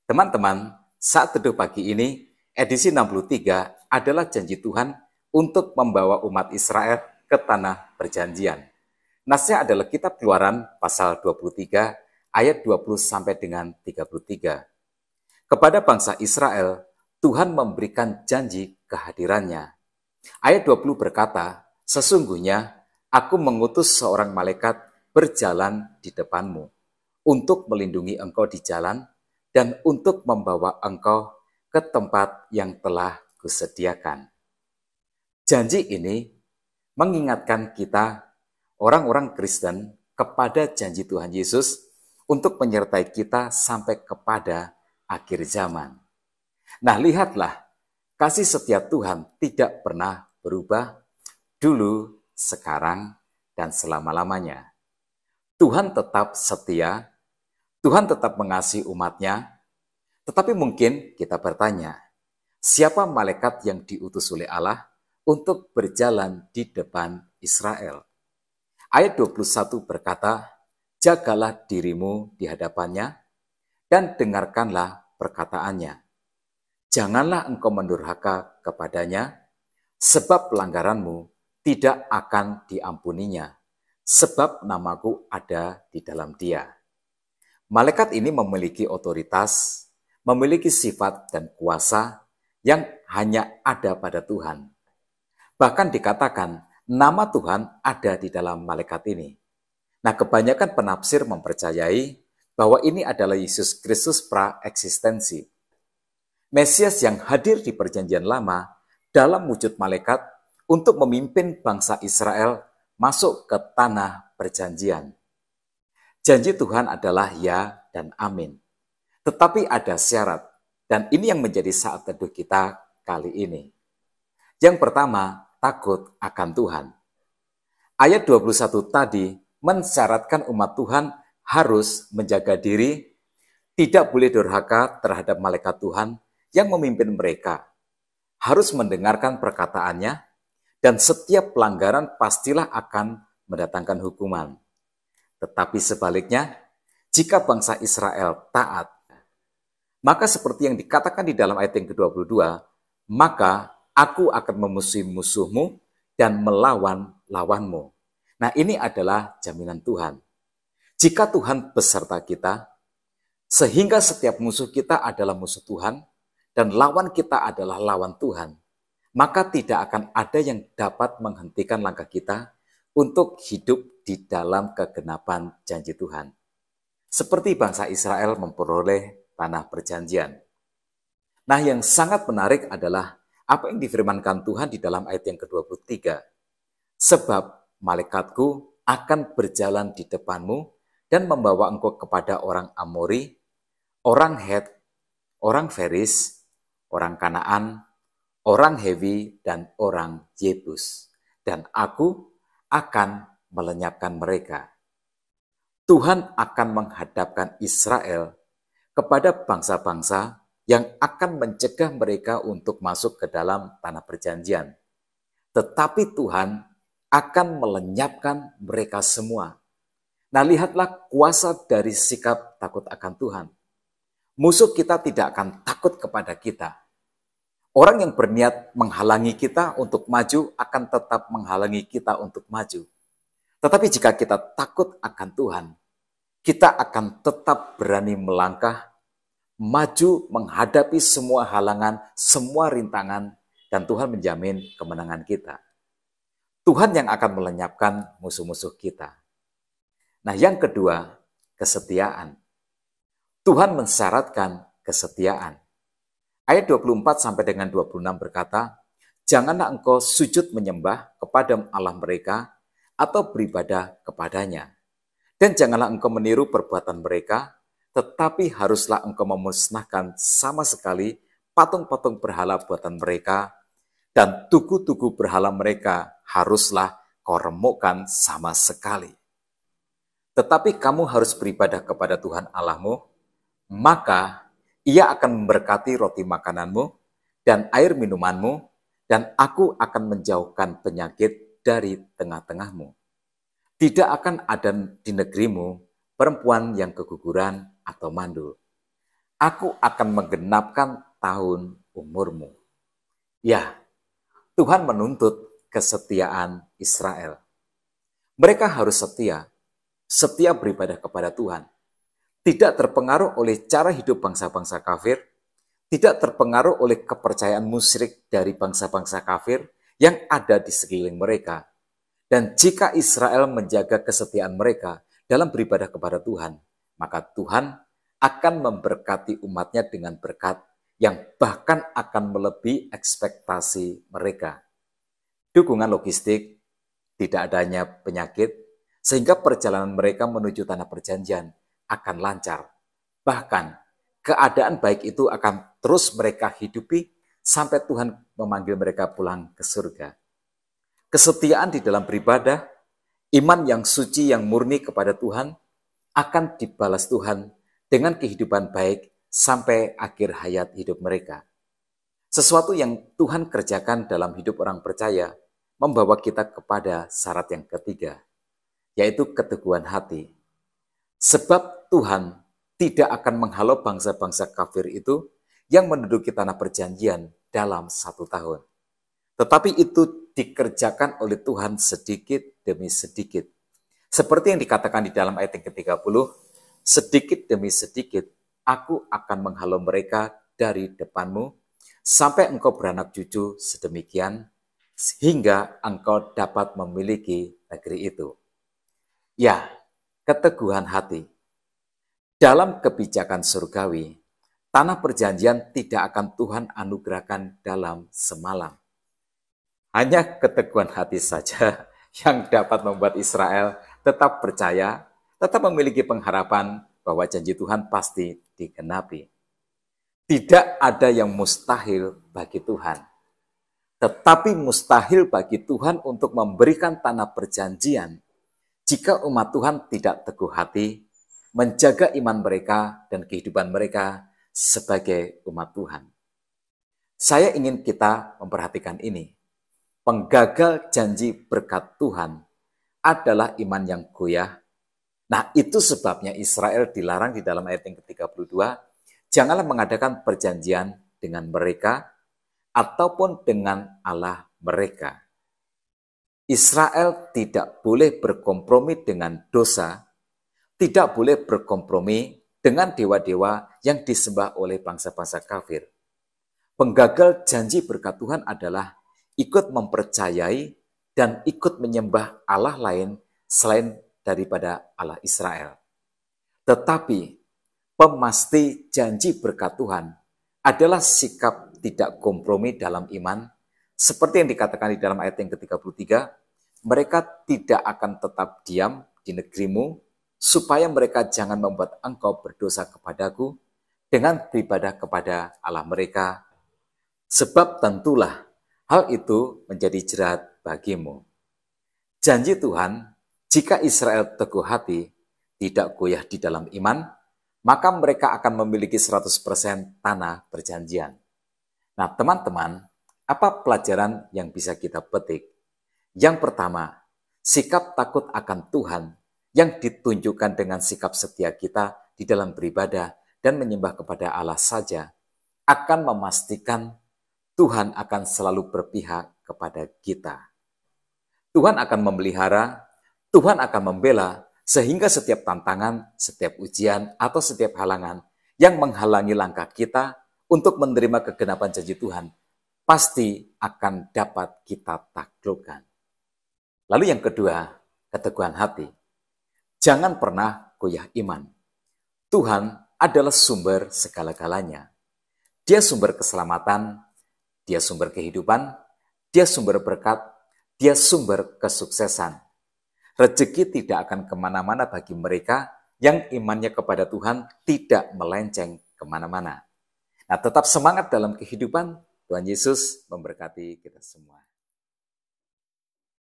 Teman-teman, saat teduh pagi ini, edisi 63 adalah janji Tuhan untuk membawa umat Israel ke tanah perjanjian. Nasnya adalah kitab Keluaran pasal 23 ayat 20 sampai dengan 33. Kepada bangsa Israel, Tuhan memberikan janji kehadirannya. Ayat 20 berkata, "Sesungguhnya aku mengutus seorang malaikat berjalan di depanmu untuk melindungi engkau di jalan dan untuk membawa engkau ke tempat yang telah kusediakan." Janji ini mengingatkan kita, orang-orang Kristen, kepada janji Tuhan Yesus untuk menyertai kita sampai kepada akhir zaman. Nah, lihatlah, kasih setia Tuhan tidak pernah berubah dulu, sekarang, dan selama-lamanya. Tuhan tetap setia, Tuhan tetap mengasihi umatnya, tetapi mungkin kita bertanya, siapa malaikat yang diutus oleh Allah untuk berjalan di depan Israel? Ayat 21 berkata, "Jagalah dirimu di hadapannya dan dengarkanlah perkataannya. Janganlah engkau mendurhaka kepadanya, sebab pelanggaranmu tidak akan diampuninya, sebab namaku ada di dalam dia." Malaikat ini memiliki otoritas, memiliki sifat dan kuasa yang hanya ada pada Tuhan. Bahkan dikatakan, nama Tuhan ada di dalam malaikat ini. Nah, kebanyakan penafsir mempercayai bahwa ini adalah Yesus Kristus pra-eksistensi. Mesias yang hadir di perjanjian lama dalam wujud malaikat untuk memimpin bangsa Israel masuk ke tanah perjanjian. Janji Tuhan adalah ya dan amin. Tetapi ada syarat, dan ini yang menjadi saat teduh kita kali ini. Yang pertama, takut akan Tuhan. Ayat 21 tadi mensyaratkan umat Tuhan harus menjaga diri, tidak boleh durhaka terhadap malaikat Tuhan yang memimpin mereka, harus mendengarkan perkataannya, dan setiap pelanggaran pastilah akan mendatangkan hukuman. Tetapi sebaliknya, jika bangsa Israel taat, maka seperti yang dikatakan di dalam ayat yang ke-22, maka aku akan memusuhi musuhmu dan melawan lawanmu. Nah, ini adalah jaminan Tuhan. Jika Tuhan beserta kita, sehingga setiap musuh kita adalah musuh Tuhan, dan lawan kita adalah lawan Tuhan, maka tidak akan ada yang dapat menghentikan langkah kita untuk hidup di dalam kegenapan janji Tuhan. Seperti bangsa Israel memperoleh tanah perjanjian. Nah, yang sangat menarik adalah apa yang difirmankan Tuhan di dalam ayat yang ke-23. "Sebab malaikatku akan berjalan di depanmu dan membawa engkau kepada orang Amori, orang Het, orang Feris, orang Kanaan, orang Hewi, dan orang Yebus. Dan aku akan melenyapkan mereka." Tuhan akan menghadapkan Israel kepada bangsa-bangsa yang akan mencegah mereka untuk masuk ke dalam tanah perjanjian. Tetapi Tuhan akan melenyapkan mereka semua. Nah, lihatlah kuasa dari sikap takut akan Tuhan. Musuh kita tidak akan takut kepada kita. Orang yang berniat menghalangi kita untuk maju akan tetap menghalangi kita untuk maju. Tetapi jika kita takut akan Tuhan, kita akan tetap berani melangkah, maju menghadapi semua halangan, semua rintangan, dan Tuhan menjamin kemenangan kita. Tuhan yang akan melenyapkan musuh-musuh kita. Nah, yang kedua, kesetiaan. Tuhan mensyaratkan kesetiaan. Ayat 24 sampai dengan 26 berkata, "Janganlah engkau sujud menyembah kepada Allah mereka atau beribadah kepadanya. Dan janganlah engkau meniru perbuatan mereka, tetapi haruslah engkau memusnahkan sama sekali patung-patung berhala buatan mereka, dan tugu-tugu berhala mereka haruslah kau remukkan sama sekali. Tetapi kamu harus beribadah kepada Tuhan Allahmu, maka Ia akan memberkati roti makananmu dan air minumanmu, dan aku akan menjauhkan penyakit dari tengah-tengahmu. Tidak akan ada di negerimu perempuan yang keguguran atau mandul. aku akan menggenapkan tahun umurmu. Ya, Tuhan menuntut kesetiaan Israel. Mereka harus setia beribadah kepada Tuhan. Tidak terpengaruh oleh cara hidup bangsa-bangsa kafir, tidak terpengaruh oleh kepercayaan musyrik dari bangsa-bangsa kafir yang ada di sekeliling mereka. Dan jika Israel menjaga kesetiaan mereka dalam beribadah kepada Tuhan, maka Tuhan akan memberkati umatnya dengan berkat yang bahkan akan melebihi ekspektasi mereka. Dukungan logistik, tidak adanya penyakit, sehingga perjalanan mereka menuju tanah perjanjian akan lancar. Bahkan, keadaan baik itu akan terus mereka hidupi sampai Tuhan memanggil mereka pulang ke surga. Kesetiaan di dalam beribadah, iman yang suci yang murni kepada Tuhan akan dibalas Tuhan dengan kehidupan baik sampai akhir hayat hidup mereka. Sesuatu yang Tuhan kerjakan dalam hidup orang percaya membawa kita kepada syarat yang ketiga, yaitu keteguhan hati. Sebab Tuhan tidak akan menghalau bangsa-bangsa kafir itu yang menduduki tanah perjanjian dalam 1 tahun. Tetapi itu dikerjakan oleh Tuhan sedikit demi sedikit. Seperti yang dikatakan di dalam ayat yang ke-30, sedikit demi sedikit aku akan menghalau mereka dari depanmu, sampai engkau beranak cucu sedemikian, sehingga engkau dapat memiliki negeri itu. Ya, keteguhan hati. Dalam kebijakan surgawi, tanah perjanjian tidak akan Tuhan anugerahkan dalam semalam. Hanya keteguhan hati saja yang dapat membuat Israel tetap percaya, tetap memiliki pengharapan bahwa janji Tuhan pasti digenapi. Tidak ada yang mustahil bagi Tuhan. Tetapi mustahil bagi Tuhan untuk memberikan tanah perjanjian jika umat Tuhan tidak teguh hati, menjaga iman mereka dan kehidupan mereka sebagai umat Tuhan. Saya ingin kita memperhatikan ini. Penggagal janji berkat Tuhan adalah iman yang goyah. Nah, itu sebabnya Israel dilarang di dalam ayat yang ke-32, janganlah mengadakan perjanjian dengan mereka ataupun dengan Allah mereka. Israel tidak boleh berkompromi dengan dosa, tidak boleh berkompromi dengan dewa-dewa yang disembah oleh bangsa-bangsa kafir. Penggagal janji berkat Tuhan adalah ikut mempercayai dan ikut menyembah Allah lain selain daripada Allah Israel. Tetapi pemasti janji berkat Tuhan adalah sikap tidak kompromi dalam iman, seperti yang dikatakan di dalam ayat yang ke-33, mereka tidak akan tetap diam di negerimu, supaya mereka jangan membuat engkau berdosa kepadaku dengan beribadah kepada Allah mereka. Sebab tentulah hal itu menjadi jerat bagimu. Janji Tuhan, jika Israel teguh hati, tidak goyah di dalam iman, maka mereka akan memiliki 100% tanah perjanjian. Nah, teman-teman, apa pelajaran yang bisa kita petik? Yang pertama, sikap takut akan Tuhan yang ditunjukkan dengan sikap setia kita di dalam beribadah dan menyembah kepada Allah saja akan memastikan Tuhan akan selalu berpihak kepada kita. Tuhan akan memelihara, Tuhan akan membela, sehingga setiap tantangan, setiap ujian, atau setiap halangan yang menghalangi langkah kita untuk menerima kegenapan janji Tuhan, pasti akan dapat kita taklukkan. Lalu yang kedua, keteguhan hati. Jangan pernah goyah iman. Tuhan adalah sumber segala-galanya. Dia sumber keselamatan, Dia sumber kehidupan, Dia sumber berkat, Dia sumber kesuksesan. Rezeki tidak akan kemana-mana bagi mereka yang imannya kepada Tuhan tidak melenceng kemana-mana. Nah, tetap semangat dalam kehidupan. Tuhan Yesus memberkati kita semua.